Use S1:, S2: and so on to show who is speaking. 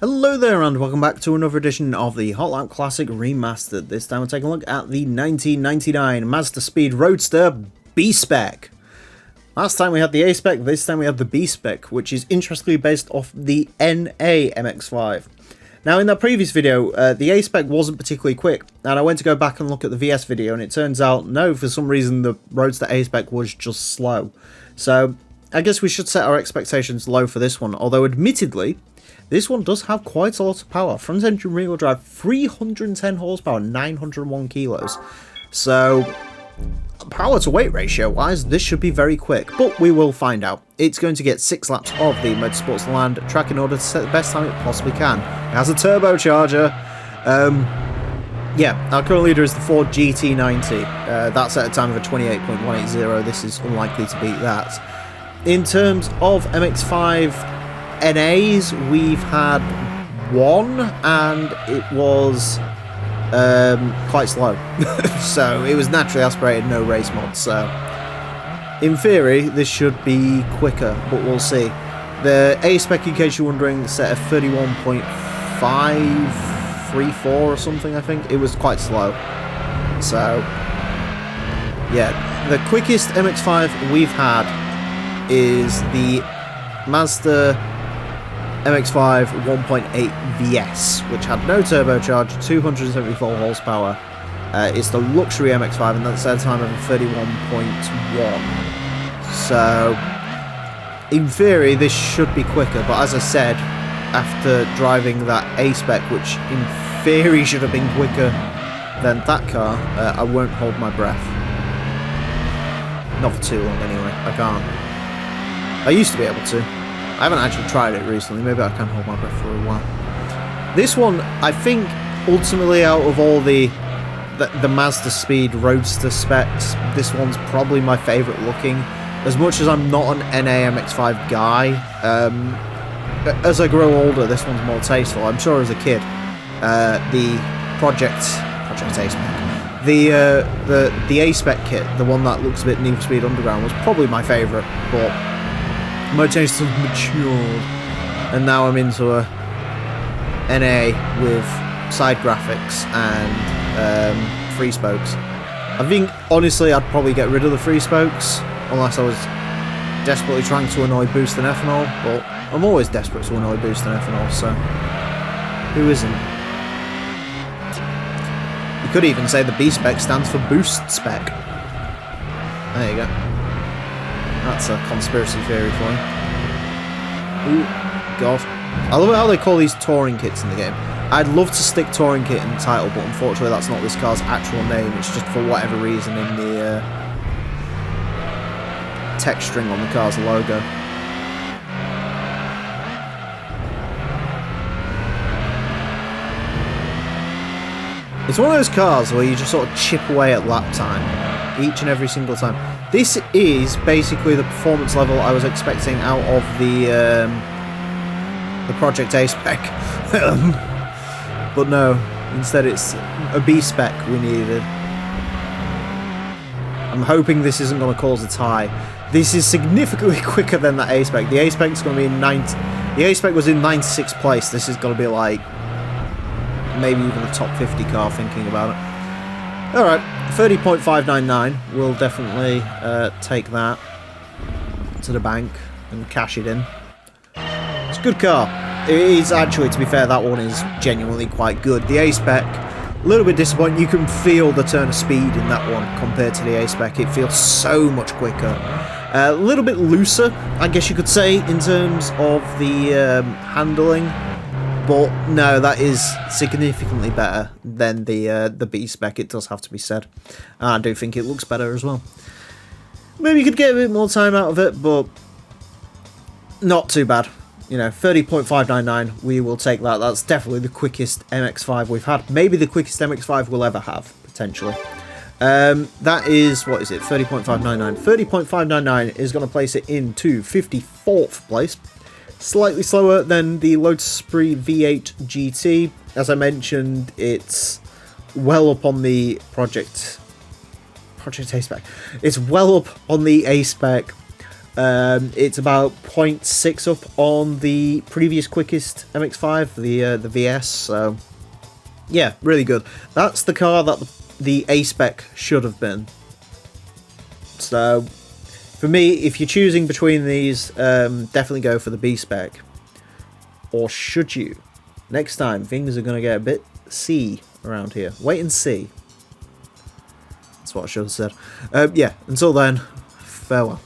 S1: Hello there and welcome back to another edition of the Hot Lap Classic Remastered. This time we're taking a look at the 1999 Mazdaspeed Roadster B-Spec. Last time we had the A-Spec, this time we have the B-Spec, which is interestingly based off the NA MX-5. Now in that previous video, the A-Spec wasn't particularly quick, and I went to go back and look at the VS video, and it turns out, no, for some reason the Roadster A-Spec was just slow. So I guess we should set our expectations low for this one, although admittedly, this one does have quite a lot of power. Front engine rear wheel drive, 310 horsepower, 901 kilos. So, power to weight ratio wise, this should be very quick, but we will find out. It's going to get 6 laps of the Motorsports Land track in order to set the best time it possibly can. It has a turbocharger. Yeah, our current leader is the Ford GT90. That's at a time of a 28.180. This is unlikely to beat that. In terms of MX-5 NAs, we've had one, and it was quite slow. So it was naturally aspirated, no race mod. So in theory, this should be quicker, but we'll see. The A-Spec, in case you're wondering, set at 31.534 or something, I think. It was quite slow. So yeah, the quickest MX-5 we've had is the Mazda MX-5 1.8 VS, which had no turbocharge, 274 horsepower. It's the luxury MX-5, and that's at a time of 31.1. So, in theory, this should be quicker, but as I said, after driving that A-Spec, which in theory should have been quicker than that car, I won't hold my breath. Not for too long, anyway. I can't. I used to be able to. I haven't actually tried it recently, maybe I can hold my breath for a while. This one, I think, ultimately out of all the Mazdaspeed Roadster specs, this one's probably my favourite looking. As much as I'm not an NA MX-5 guy, as I grow older, this one's more tasteful. I'm sure as a kid, the Project A-Spec, the A-Spec kit, the one that looks a bit Need for Speed Underground, was probably my favourite, but my taste has matured, and now I'm into a NA with side graphics and free spokes. I think, honestly, I'd probably get rid of the free spokes, unless I was desperately trying to annoy Boost and Ethanol, but I'm always desperate to annoy Boost and Ethanol, so who isn't? You could even say the B-Spec stands for Boost Spec. There you go. That's a conspiracy theory for you. Ooh, God. I love how they call these touring kits in the game. I'd love to stick touring kit in the title, but unfortunately that's not this car's actual name. It's just for whatever reason in the text string on the car's logo. It's one of those cars where you just sort of chip away at lap time, each and every single time. This is basically the performance level I was expecting out of the Project A-Spec. But no, instead it's a B-Spec we needed. I'm hoping this isn't going to cause a tie. This is significantly quicker than that A-Spec. The A-Spec's going to be in the A-Spec was in 96th place. This is going to be like maybe even a top 50 car, thinking about it. Alright, 30.599, we'll definitely take that to the bank and cash it in. It's a good car. It is actually, to be fair, that one is genuinely quite good. The A-Spec, a little bit disappointing. You can feel the turn of speed in that one compared to the A-Spec. It feels so much quicker. A little bit looser, I guess you could say, in terms of the handling. But no, that is significantly better than the B-Spec, it does have to be said. I do think it looks better as well. Maybe you could get a bit more time out of it, but not too bad. You know, 30.599, we will take that. That's definitely the quickest MX-5 we've had. Maybe the quickest MX-5 we'll ever have, potentially. That is, what is it, 30.599. 30.599 is going to place it into 54th place. Slightly slower than the Roadster V8 GT. As I mentioned, it's well up on the Project A-Spec. It's well up on the A-Spec It's about 0.6 up on the previous quickest MX-5, the VS. So yeah, really good. That's the car that the A-Spec should have been. So for me, if you're choosing between these, definitely go for the B-Spec. Or should you? Next time, things are going to get a bit C around here. Wait and see. That's what I should have said. Yeah, until then, farewell.